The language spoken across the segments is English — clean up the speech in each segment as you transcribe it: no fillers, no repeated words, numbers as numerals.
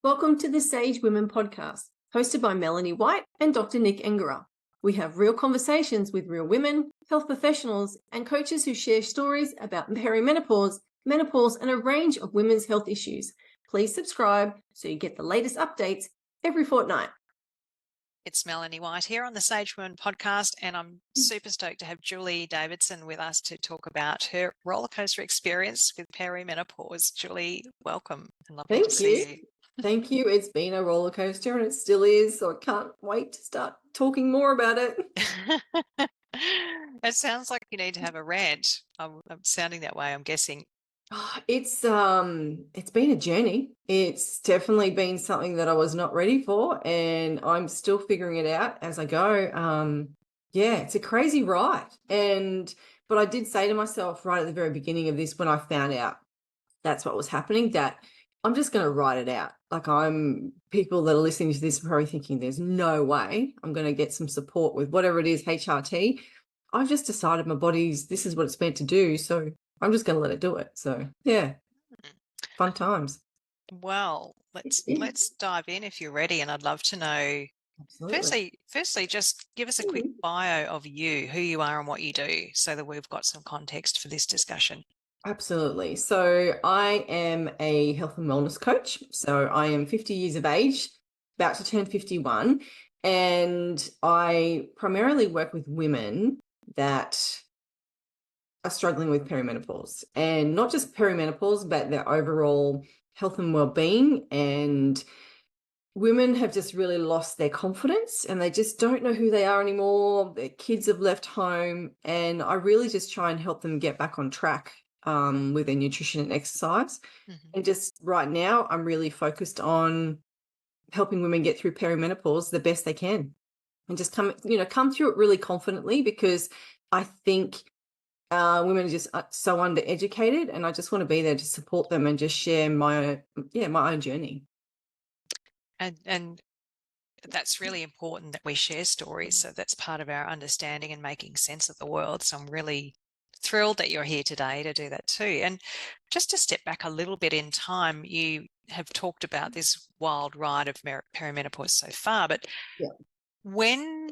Welcome to the Sage Women podcast, hosted by Melanie White and Dr. Nick Engera. We have real conversations with real women, health professionals, and coaches who share stories about perimenopause, menopause, and a range of women's health issues. Please subscribe so you get the latest updates every fortnight. It's Melanie White here on the Sage Women podcast, and I'm super stoked to have Julie Davidson with us to talk about her rollercoaster experience with perimenopause. Julie, welcome and lovely to see you. Thank you. It's been a roller coaster and it still is, so I can't wait to start talking more about it. It sounds like you need to have a rant. I'm sounding that way, I'm guessing. It's been a journey. It's definitely been something that I was not ready for, and I'm still figuring it out as I go. It's a crazy ride. But I did say to myself right at the very beginning of this, when I found out that's what was happening, that I'm just going to write it out. People that are listening to this are probably thinking there's no way I'm going to get some support with whatever it is, HRT. I've just decided this is what it's meant to do. So I'm just going to let it do it. So yeah, fun times. Well, let's dive in if you're ready. And I'd love to know, firstly, just give us a quick bio of you, who you are and what you do, so that we've got some context for this discussion. Absolutely. So I am a health and wellness coach. So I am 50 years of age, about to turn 51. And I primarily work with women that are struggling with perimenopause, and not just perimenopause, but their overall health and well-being. And women have just really lost their confidence and they just don't know who they are anymore. Their kids have left home, and I really just try and help them get back on track with their nutrition and exercise. And just right now, I'm really focused on helping women get through perimenopause the best they can, and just come through it really confidently, because I think women are just so undereducated, and I just want to be there to support them and just share my own journey. And that's really important that we share stories. So that's part of our understanding and making sense of the world. So I'm really thrilled that you're here today to do that too. And just to step back a little bit in time, you have talked about this wild ride of perimenopause so far, but when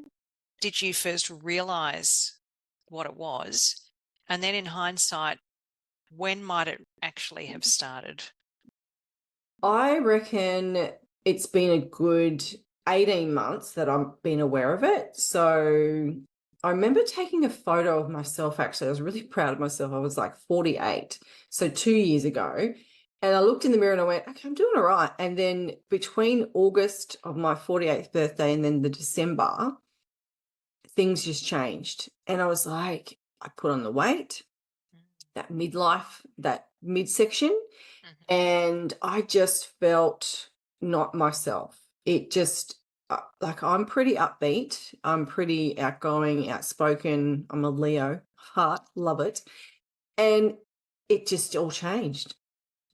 did you first realize what it was? And then in hindsight, when might it actually have started? I reckon it's been a good 18 months that I've been aware of it. So I remember taking a photo of myself, actually. I was really proud of myself. I was like 48, so 2 years ago. And I looked in the mirror and I went, okay, I'm doing all right. And then between August of my 48th birthday and then the December, things just changed. And I was like, I put on the weight, that midlife, that midsection, and I just felt not myself. It just, I'm pretty upbeat. I'm pretty outgoing, outspoken. I'm a Leo, heart, love it. And it just all changed.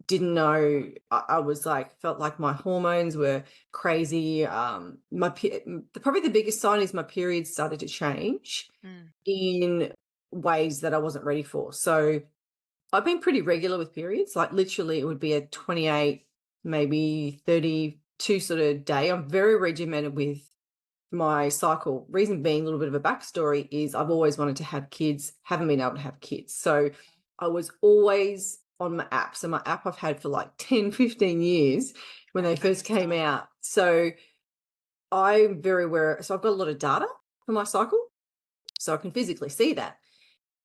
Didn't know, I was like, felt like my hormones were crazy. Probably the biggest sign is my periods started to change in ways that I wasn't ready for. So I've been pretty regular with periods. Like literally it would be a 28, maybe 32 sort of day. I'm very regimented with my cycle. Reason being, a little bit of a backstory is I've always wanted to have kids, haven't been able to have kids. So I was always on my app. So my app I've had for like 10, 15 years when they first came out. So I'm very aware. So I've got a lot of data for my cycle, so I can physically see that.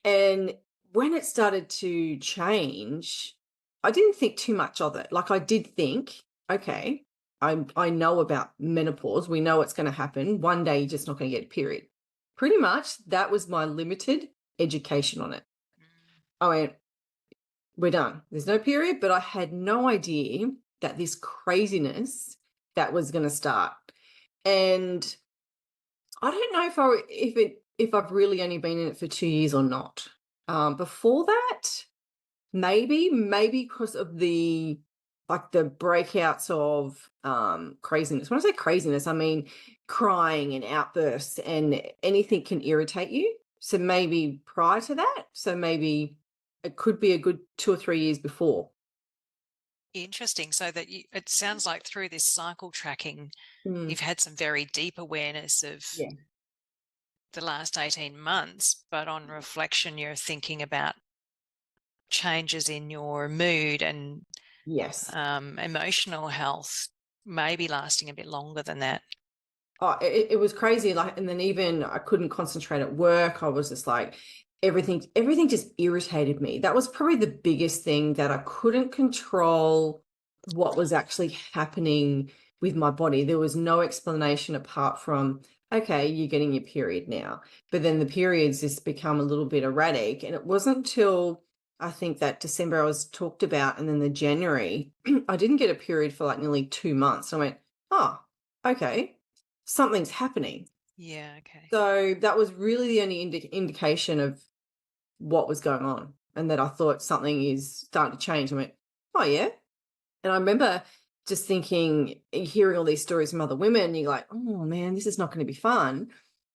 And when it started to change, I didn't think too much of it. Like I did think, okay, I know about menopause. We know it's going to happen. One day you're just not going to get a period. Pretty much that was my limited education on it. I went, we're done. There's no period, but I had no idea that this craziness that was going to start. And I don't know if I've really only been in it for 2 years or not. Before that, maybe because of the breakouts of craziness. When I say craziness, I mean crying and outbursts, and anything can irritate you. So maybe prior to that, so maybe it could be a good 2 or 3 years before. Interesting. So that it sounds like through this cycle tracking, Mm, you've had some very deep awareness of yeah. the last 18 months, but on reflection, you're thinking about changes in your mood and Yes. emotional health, maybe lasting a bit longer than that. Oh, it was crazy. Like, and then even I couldn't concentrate at work. I was just like, everything just irritated me. That was probably the biggest thing, that I couldn't control what was actually happening with my body. There was no explanation apart from, okay, you're getting your period now. But then the periods just become a little bit erratic. And it wasn't until I think that December I was talked about, and then the January, I didn't get a period for like nearly 2 months. I went, oh, okay, something's happening. Yeah, okay. So that was really the only indication of what was going on, and that I thought something is starting to change. I went, oh, yeah. And I remember just thinking, hearing all these stories from other women, you're like, oh, man, this is not going to be fun.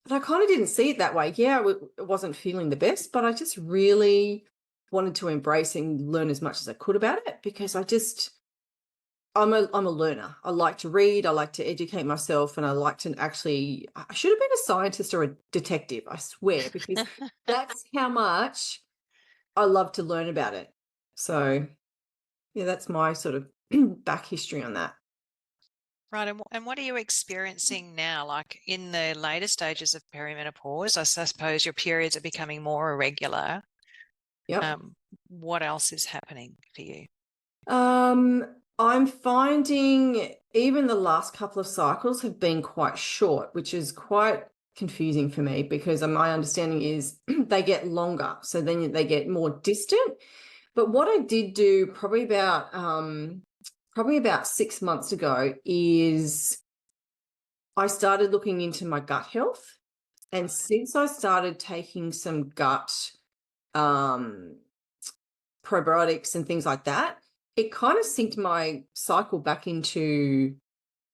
But I kind of didn't see it that way. Yeah, I wasn't feeling the best, but I just really wanted to embrace and learn as much as I could about it, because I'm a learner. I like to read, I like to educate myself, and I like to actually, I should have been a scientist or a detective, I swear, because that's how much I love to learn about it. So, yeah, that's my sort of back history on that. Right. And what are you experiencing now? Like in the later stages of perimenopause, I suppose your periods are becoming more irregular. Yep. Um, what else is happening for you? Um, I'm finding even the last couple of cycles have been quite short, which is quite confusing for me, because my understanding is they get longer. So then they get more distant. But what I did do probably about 6 months ago is I started looking into my gut health. And Right. since I started taking some gut um, probiotics and things like that, it kind of synced my cycle back into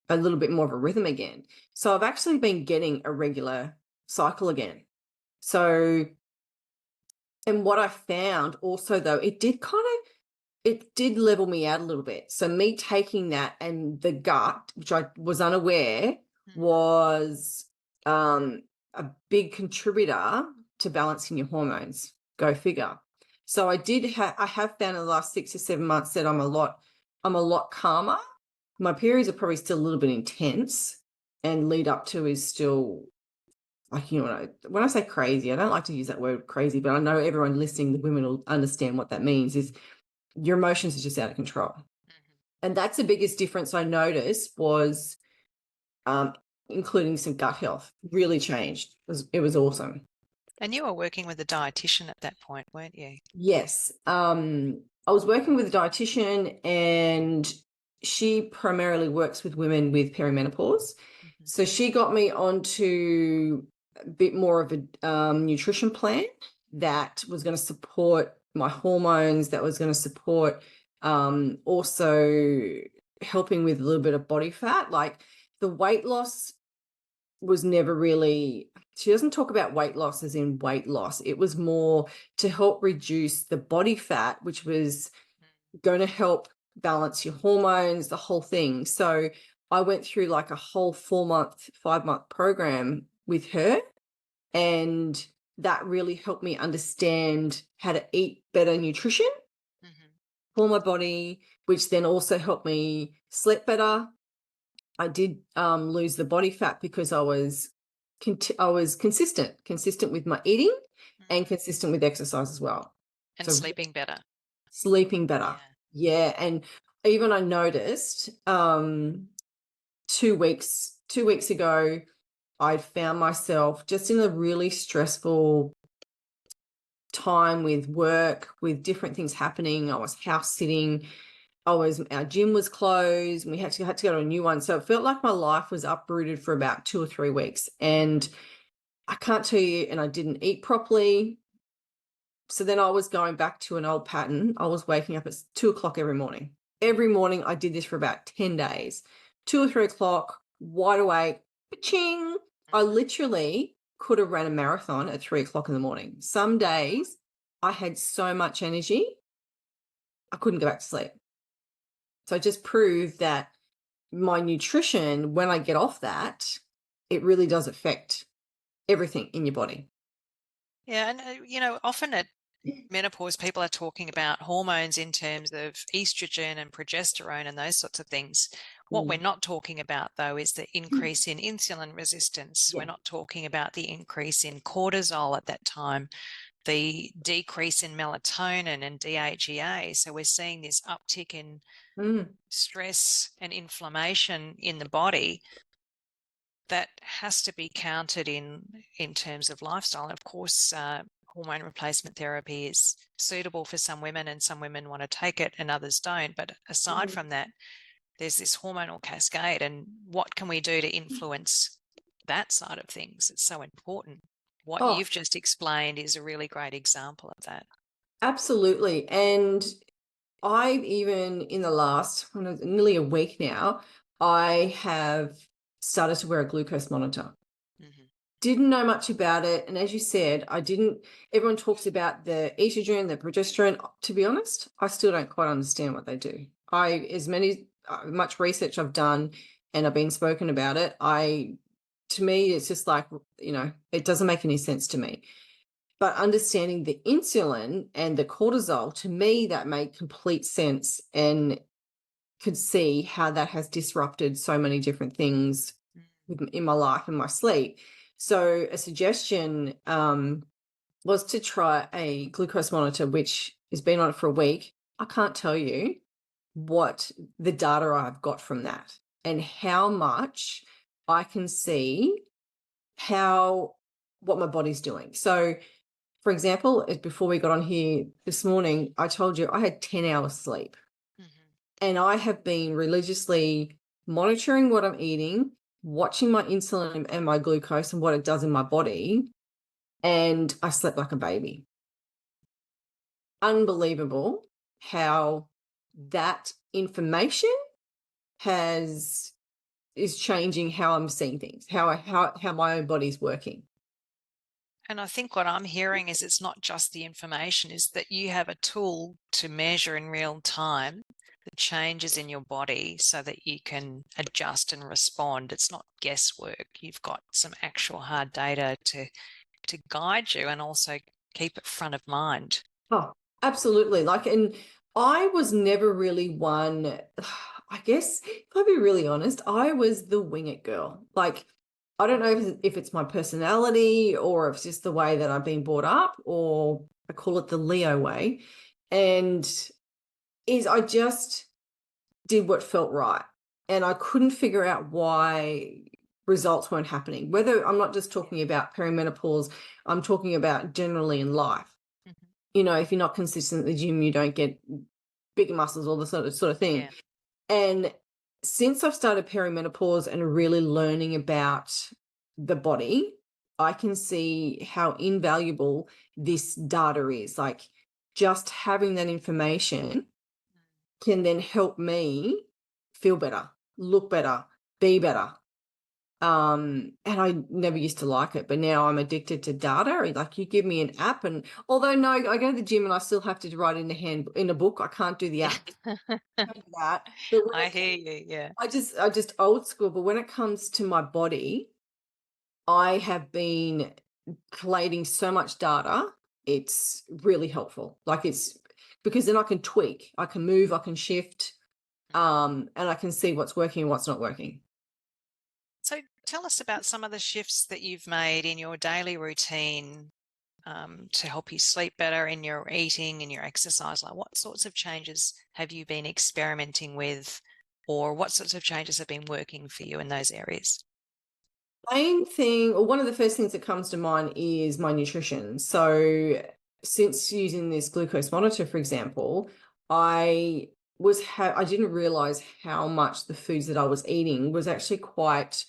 a little bit more of a rhythm again. So I've actually been getting a regular cycle again. So, and what I found also, though, it did level me out a little bit. So me taking that, and the gut, which I was unaware Mm. was a big contributor to balancing your hormones. Go figure. So I have found in the last 6 or 7 months that I'm a lot calmer. My periods are probably still a little bit intense, and lead up to is still, like, when I say crazy, I don't like to use that word crazy, but I know everyone listening, the women, will understand what that means. Is your emotions are just out of control. Mhm. And that's the biggest difference I noticed was um, including some gut health really changed. It was awesome. And you were working with a dietitian at that point, weren't you? Yes. I was working with a dietitian, and she primarily works with women with perimenopause. Mhm. So she got me onto a bit more of a nutrition plan that was going to support my hormones, that was going to support also helping with a little bit of body fat. Like, the weight loss was never really, she doesn't talk about weight loss as in weight loss. It was more to help reduce the body fat, which was going to help balance your hormones, the whole thing. So I went through like a whole 4 month, 5 month program with her, and that really helped me understand how to eat better nutrition Mhm. for my body, which then also helped me sleep better. I did lose the body fat because I was consistent with my eating, and Mhm. consistent with exercise as well. And So sleeping better. sleeping better. Yeah. Yeah. And even I noticed 2 weeks ago, I'd found myself just in a really stressful time with work, with different things happening. I was house sitting. Our gym was closed, and we had to go to a new one. So it felt like my life was uprooted for about 2 or 3 weeks. And I can't tell you, and I didn't eat properly. So then I was going back to an old pattern. I was waking up at 2 o'clock every morning. Every morning I did this for about 10 days. 2 or 3 o'clock, wide awake, ching. I Mhm. literally could have ran a marathon at 3 o'clock in the morning. Some Wow. days I had so much energy, I couldn't go back to sleep. So I just proved that my nutrition, when I get off that, it really does affect everything in your body. Yeah, and often at menopause, people are talking about hormones in terms of estrogen and progesterone and those sorts of things. What we're Mm. not talking about, though, is the increase in insulin resistance. We're Yeah. not talking about the increase in cortisol at that time, the decrease in melatonin and DHEA. So we're seeing this uptick in Mm. stress and inflammation in the body that has to be counted in terms of lifestyle. And of course, hormone replacement therapy is suitable for some women, and some women want to take it and others don't. But aside Mm. from that, there's this hormonal cascade, and what can we do to influence that side of things? It's so important. What Oh, you've just explained is a really great example of that. absolutely. And I've even in the last nearly a week now, I have started to wear a glucose monitor. Mm-hmm. Didn't know much about it. And as you said, I didn't, everyone talks about the estrogen, the progesterone. To be honest, I still don't quite understand what they do. Much research I've done and I've been spoken about it, to me, it's just like, it doesn't make any sense to me. But understanding the insulin and the cortisol, to me, that made complete sense and could see how that has disrupted so many different things in my life and my sleep. So a suggestion was to try a glucose monitor, which has been on it for a week. I can't tell you what the data I've got from that and how much I can see what my body's doing. So for example, before we got on here this morning, I told you I had 10 hours sleep. Mm-hmm. And I have been religiously monitoring what I'm eating, watching my insulin and my glucose and what it does in my body. And I slept like a baby. Unbelievable how that information is changing how I'm seeing things, how my own body's working. And I think what I'm hearing is it's not just the information, is that you have a tool to measure in real time the changes in your body so that you can adjust and respond. It's not guesswork. You've got some actual hard data to guide you and also keep it front of mind. Oh, absolutely. And I was never really one, I guess, if I'll be really honest, I was the wing it girl. I don't know if it's my personality or if it's just the way that I've been brought up, or I call it the Leo way. And I just did what felt right. And I couldn't figure out why results weren't happening. Whether I'm not just talking about perimenopause, I'm talking about generally in life. Mm-hmm. If you're not consistent at the gym, you don't get bigger muscles, all the sort of thing. Yeah. And since I've started perimenopause and really learning about the body, I can see how invaluable this data is. Just having that information can then help me feel better, look better, be better. And I never used to like it, but now I'm addicted to data. Like, you give me an app, and although no, I go to the gym and I still have to write in a book. I can't do the app. Can't do that. But when I hear you. Yeah. I just old school. But when it comes to my body, I have been collating so much data. It's really helpful. It's because then I can tweak, I can move, I can shift, and I can see what's working and what's not working. So tell us about some of the shifts that you've made in your daily routine to help you sleep better, in your eating, in your exercise. Like, what sorts of changes have you been experimenting with, or what sorts of changes have been working for you in those areas? Main thing, or one of the first things that comes to mind, is my nutrition. So since using this glucose monitor, for example, I didn't realize how much the foods that I was eating was actually quite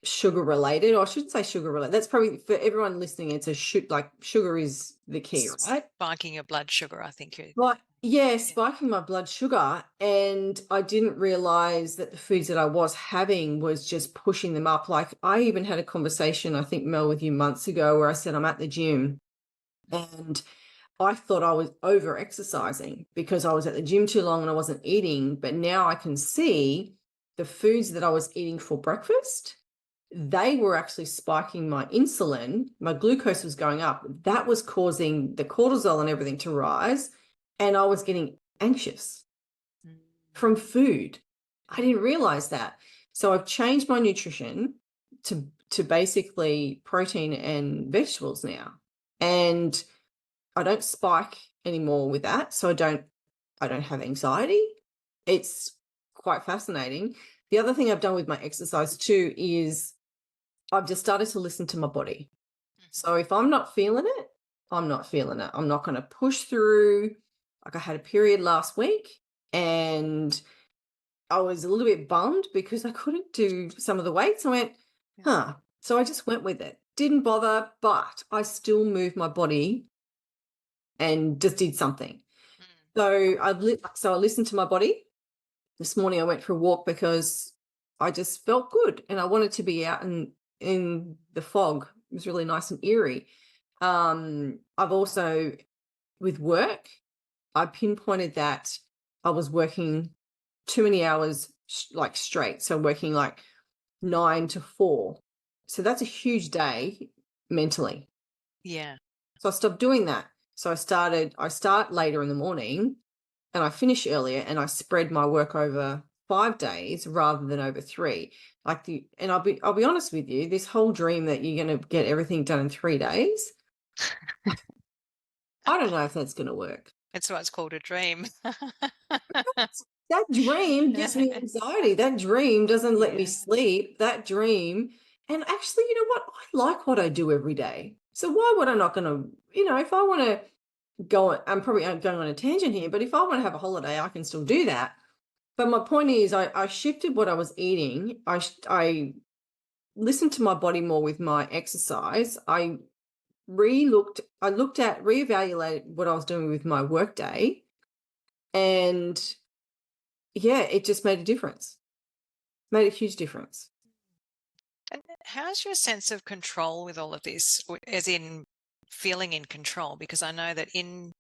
sugar related. Or I shouldn't say sugar related. That's probably, for everyone listening, it's sugar is the key, right? Spiking your blood sugar, I think. Right. Yeah, spiking my blood sugar. And I didn't realize that the foods that I was having was just pushing them up. I even had a conversation, I think, Mel, with you months ago, where I said I'm at the gym and I thought I was over exercising because I was at the gym too long and I wasn't eating. But now I can see the foods that I was eating for breakfast, they were actually spiking my insulin. My glucose was going up. That was causing the cortisol and everything to rise. And I was getting anxious from food. I didn't realize that. So I've changed my nutrition to basically protein and vegetables now. And I don't spike anymore with that. So I don't have anxiety. It's quite fascinating. The other thing I've done with my exercise too is I've just started to listen to my body. So if I'm not feeling it, I'm not feeling it. I'm not going to push through. Like I had a period last week and I was a little bit bummed because I couldn't do some of the weights. I went, huh. So I just went with it. Didn't bother, but I still moved my body and just did something. So I listened to my body. This morning I went for a walk because I just felt good and I wanted to be out in the fog. It was really nice and eerie. I've also, with work, I pinpointed that I was working too many hours like straight. So working like 9 to 4. So that's a huge day mentally. Yeah. So I stopped doing that. So I start later in the morning and I finish earlier and I spread my work over 5 days rather than over 3. And I'll be honest with you, this whole dream that you're going to get everything done in 3 days, I don't know if that's going to work. That's why it's called a dream. That dream gives me anxiety. That dream doesn't let me Yeah. sleep. That dream. And actually, you know what? I like what I do every day. So why would I not going to, if I want to I'm probably going on a tangent here, but if I want to have a holiday, I can still do that. But my point is, I shifted what I was eating. I listened to my body more with my exercise. Reevaluated what I was doing with my work day. And yeah, it just made a difference. Made a huge difference. And how's your sense of control with all of this, as in feeling in control? Because I know that in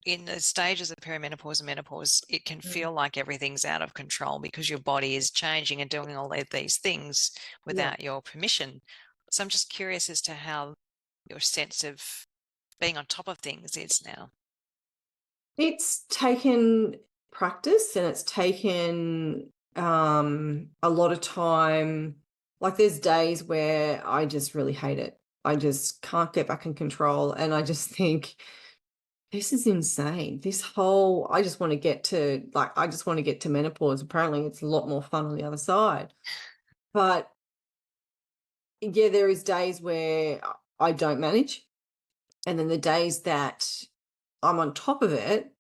the stages of perimenopause and menopause, it can feel like everything's out of control because your body is changing and doing all of these things Yeah. without your permission. So I'm just curious as to how your sense of being on top of things is now. It's taken practice and it's taken a lot of time. Like there's days where I just really hate it. I just can't get back in control. And I just think, this is insane. I just want to get to menopause. Apparently it's a lot more fun on the other side. But yeah, there is days where I don't manage. And then the days that I'm on top of it,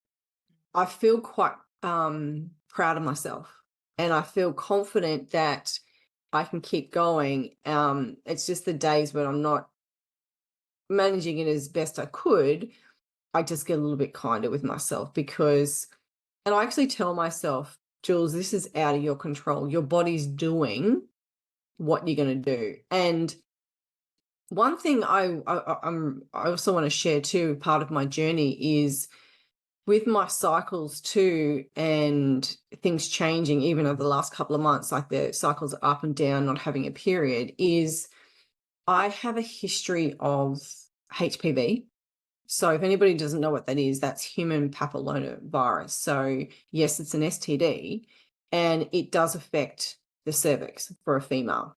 I feel quite proud of myself and I feel confident that I can keep going. It's just the days when I'm not managing it as best I could, I just get a little bit kinder with myself and I actually tell myself, Jules, this is out of your control. Your body's doing what you're going to do. And one thing I also want to share too, part of my journey is with my cycles too, and things changing even over the last couple of months, like the cycles are up and down, not having a period, is I have a history of HPV. So if anybody doesn't know what that is, that's human papillomavirus. So yes, it's an STD and it does affect the cervix for a female.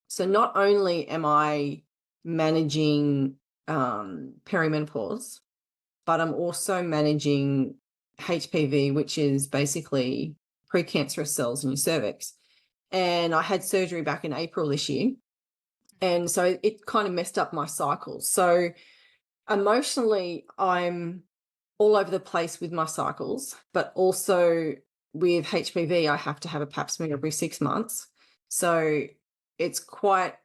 So not only am I managing perimenopause, but I'm also managing HPV, which is basically precancerous cells in your cervix. And I had surgery back in April this year. And so it kind of messed up my cycles. So emotionally, I'm all over the place with my cycles, but also with HPV, I have to have a pap smear every 6 months. So it's quite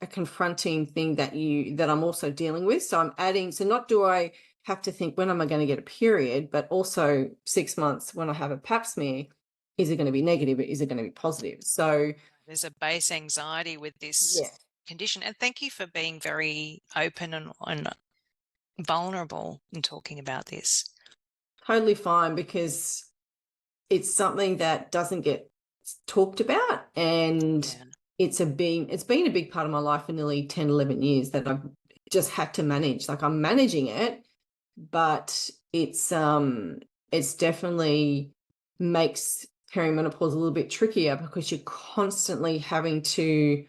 a confronting thing that I'm also dealing with. So not do I have to think, when am I going to get a period, but also 6 months when I have a pap smear, is it going to be negative or is it going to be positive? So There's a base anxiety with this yeah, condition. And thank you for being very open and vulnerable in talking about this. Totally fine, because it's something that doesn't get talked about, and Yeah. it's been a big part of my life for nearly 10, 11 years that I've just had to manage. Like, I'm managing it, but it's definitely makes perimenopause a little bit trickier, because you're constantly having to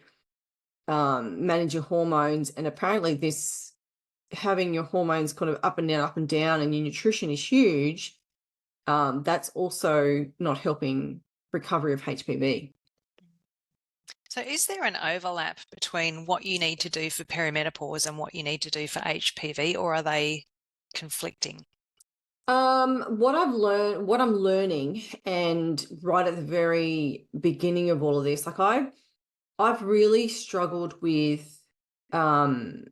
manage your hormones, and apparently this having your hormones kind of up and down, and your nutrition is huge. That's also not helping recovery of HPV. So is there an overlap between what you need to do for perimenopause and what you need to do for HPV, or are they conflicting? What I'm learning, and right at the very beginning of all of this, like I've really struggled with um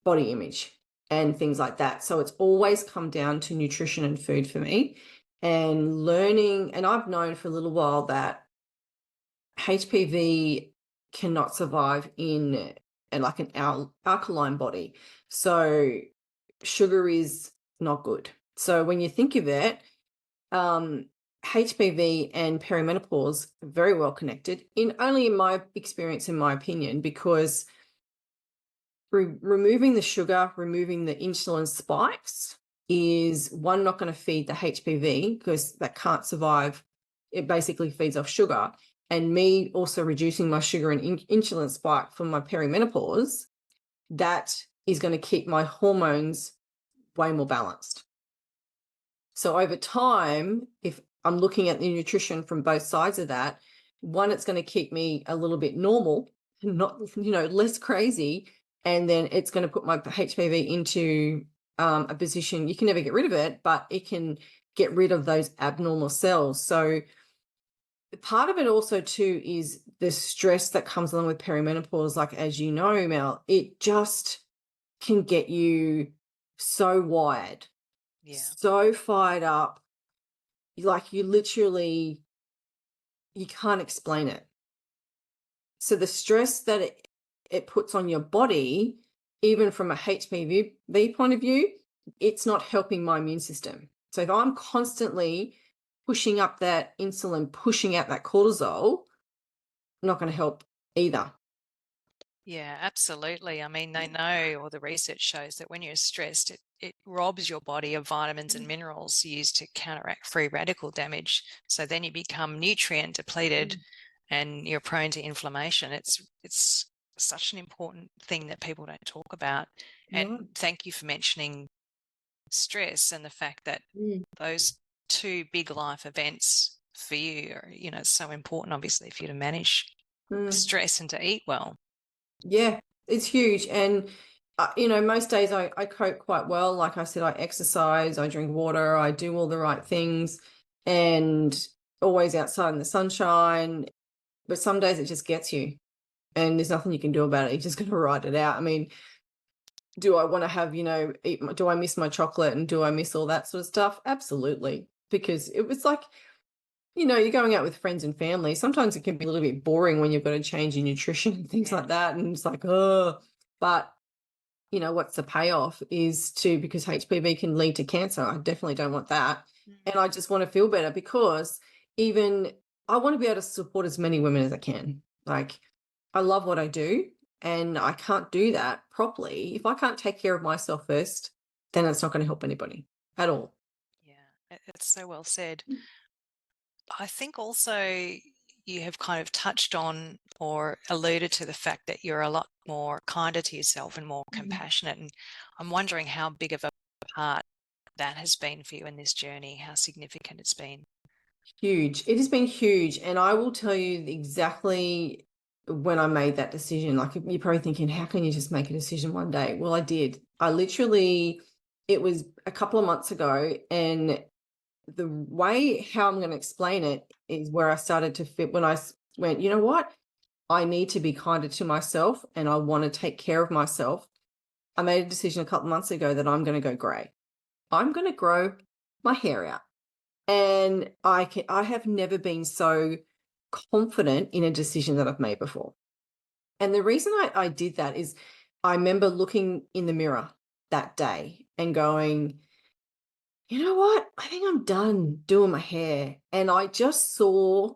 body image and things like that. So it's always come down to nutrition and food for me, and learning. And I've known for a little while that HPV cannot survive in like an alkaline body. So sugar is not good. So when you think of it, HPV and perimenopause are very well connected, in my experience, in my opinion, because removing the sugar, removing the insulin spikes is, one, not going to feed the HPV, because that can't survive. It basically feeds off sugar. And me also reducing my sugar and insulin spike for my perimenopause, that is going to keep my hormones way more balanced. So over time, if I'm looking at the nutrition from both sides of that, one, it's going to keep me a little bit normal, not, less crazy. And then it's going to put my HPV into a position, you can never get rid of it, but it can get rid of those abnormal cells. So part of it also too is the stress that comes along with perimenopause. Like, as you know, Mel, it just can get you so wired, Yeah. so fired up, like you can't explain it. So the stress that it puts on your body, even from a HPV point of view, it's not helping my immune system. So if I'm constantly pushing up that insulin, pushing out that cortisol, not going to help either. Yeah, absolutely. I mean, they know, or the research shows that when you're stressed, it robs your body of vitamins and minerals used to counteract free radical damage. So then you become nutrient depleted and you're prone to inflammation. It's such an important thing that people don't talk about. No. And thank you for mentioning stress and the fact that Mm. those two big life events for you are, it's so important, obviously, for you to manage Mm. stress and to eat well. Yeah, it's huge. And, most days I cope quite well. Like I said, I exercise, I drink water, I do all the right things, and always outside in the sunshine. But some days it just gets you, and there's nothing you can do about it. You're just going to ride it out. I mean, do I want to have, do I miss my chocolate, and do I miss all that sort of stuff? Absolutely. Because it was like, you're going out with friends and family. Sometimes it can be a little bit boring when you've got to change your nutrition and things like that. And it's like, oh, but what's the payoff is because HPV can lead to cancer. I definitely don't want that. And I just want to feel better, because even I want to be able to support as many women as I can. Like, I love what I do, and I can't do that properly if I can't take care of myself first. Then it's not going to help anybody at all. Yeah, it's so well said. I think also you have kind of touched on or alluded to the fact that you're a lot more kinder to yourself and more compassionate. And I'm wondering how big of a part that has been for you in this journey, how significant it's been. Huge. It has been huge. And I will tell you exactly when I made that decision. Like, you're probably thinking, how can you just make a decision one day? Well, I did. It was a couple of months ago. And the way how I'm going to explain it is where I started to fit, when I went, you know what? I need to be kinder to myself, and I want to take care of myself. I made a decision a couple of months ago that I'm going to go grey. I'm going to grow my hair out. And I have never been so confident in a decision that I've made before. And the reason I did that is, I remember looking in the mirror that day and going, you know what? I think I'm done doing my hair. And I just saw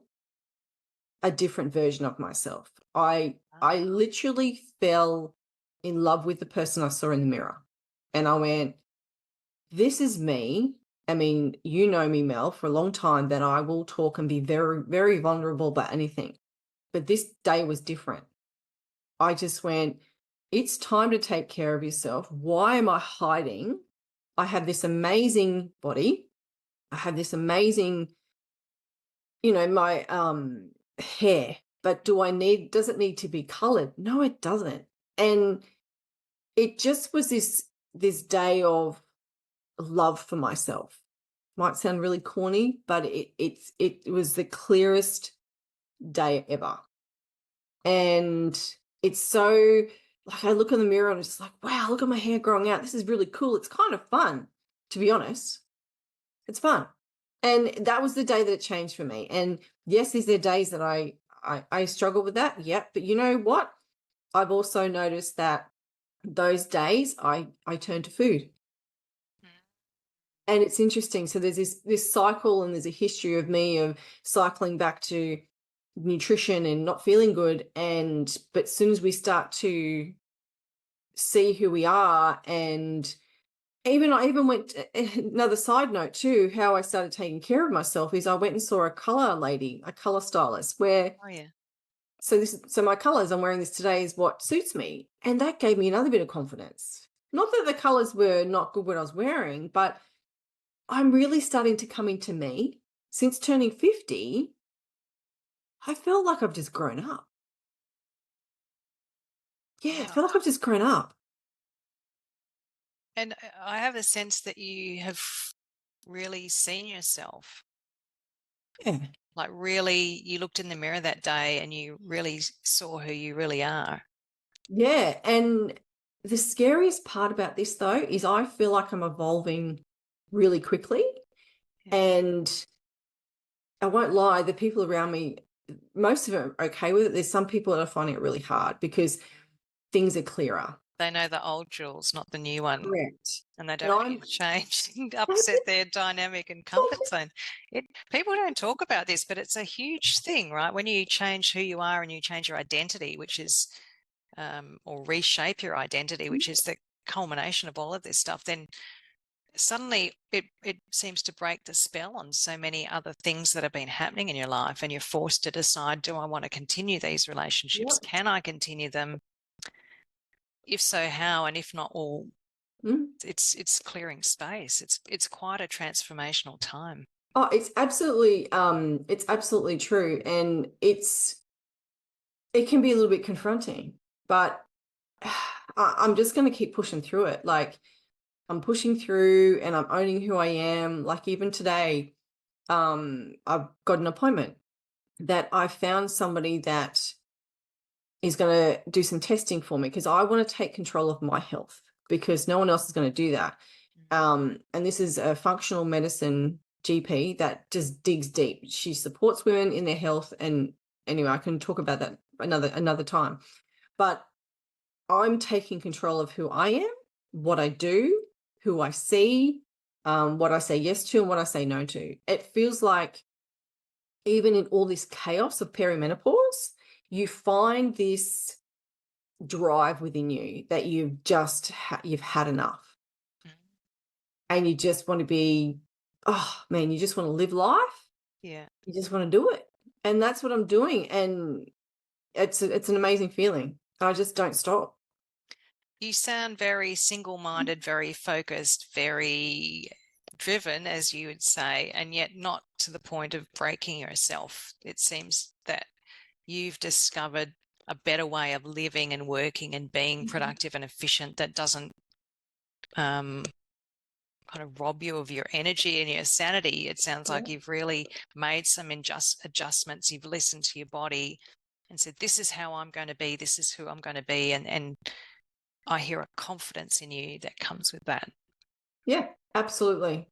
a different version of myself. I Ah, literally fell in love with the person I saw in the mirror. And I went, this is me. I mean, you know me, Mel, for a long time, that I will talk and be very, very vulnerable about anything. But this day was different. I just went, it's time to take care of yourself. Why am I hiding? I have this amazing body. I have this amazing, my hair. But does it need to be colored? No, it doesn't. And it just was this day of love for myself. Might sound really corny, but it was the clearest day ever. And it's so, like, I look in the mirror and it's like, wow, look at my hair growing out. This is really cool. It's kind of fun, to be honest. It's fun. And that was the day that it changed for me. And yes, is there days that I struggle with that? Yep. But you know what? I've also noticed that those days I turn to food. mm, And it's interesting. So there's this cycle, and there's a history of me of cycling back to nutrition and not feeling good. But as soon as we start to see who we are, and I even went another side note too, how I started taking care of myself is I went and saw a color lady, a color stylist, where oh yeah. so my colors, I'm wearing this today, is what suits me. And that gave me another bit of confidence. Not that the colors were not good what I was wearing, but I'm really starting to come into me. Since turning 50, I feel like I've just grown up. Yeah, I Yeah. feel like I've just grown up. And I have a sense that you have really seen yourself. Yeah. Like really, you looked in the mirror that day and you really saw who you really are. Yeah. And the scariest part about this, though, is I feel like I'm evolving really quickly. Yeah. And I won't lie, the people around me, most of them are okay with it. There's some people that are finding it really hard because things are clearer. They know the old Jules, not the new one. Correct. And they And don't want you to change and upset their dynamic and comfort zone. People don't talk about this, but it's a huge thing, right? When you change who you are and you change your identity, which is, or reshape your identity, which is the culmination of all of this stuff, then suddenly it seems to break the spell on so many other things that have been happening in your life, and you're forced to decide, do I want to continue these relationships? Yep. Can I continue them? If so, how? And if not, well, Mm. it's clearing space. It's quite a transformational time. Oh, it's absolutely true. And it can be a little bit confronting, but I'm just going to keep pushing through it. Like, I'm pushing through and I'm owning who I am. Like, even today, I've got an appointment that I found somebody that is going to do some testing for me because I want to take control of my health because no one else is going to do that. And this is a functional medicine GP that just digs deep. She supports women in their health. And anyway, I can talk about that another time. But I'm taking control of who I am, what I do, who I see, what I say yes to and what I say no to. It feels like even in all this chaos of perimenopause, you find this drive within you that you've had enough, Mm. and you just want to be, oh man, you just want to live life. Yeah. You just want to do it. And that's what I'm doing. And it's an amazing feeling. I just don't stop. You sound very single-minded, very focused, very driven, as you would say, and yet not to the point of breaking yourself. It seems that you've discovered a better way of living and working and being Mhm. productive and efficient that doesn't um, kind of rob you of your energy and your sanity. It sounds Yeah. like you've really made some adjustments. You've listened to your body and said, this is how I'm going to be. This is who I'm going to be. And I hear a confidence in you that comes with that. Yeah, absolutely.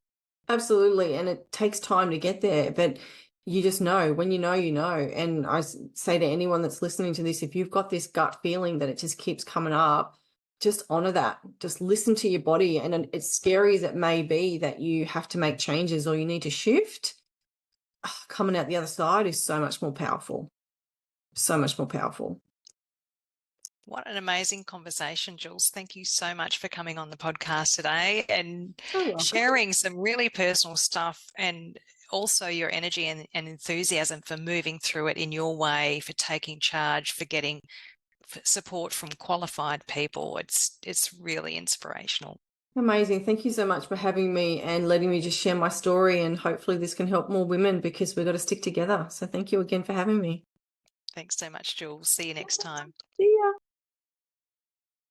Absolutely. And it takes time to get there, but you just know when you know, you know. And say to anyone that's listening to this, if you've got this gut feeling that it just keeps coming up, just honor that. Just listen to your body. And as scary as it may be that you have to make changes or you need to shift, coming out the other side is so much more powerful. So much more powerful. What an amazing conversation, Jules. Thank you so much for coming on the podcast today and So welcome. sharing some really personal stuff, and also your energy and enthusiasm for moving through it in your way, for taking charge, for getting support from qualified people. It's really inspirational. Amazing. Thank you so much for having me and letting me just share my story, and hopefully this can help more women, because we've got to stick together. So thank you again for having me. Thanks so much, Jules. See you next time. See ya.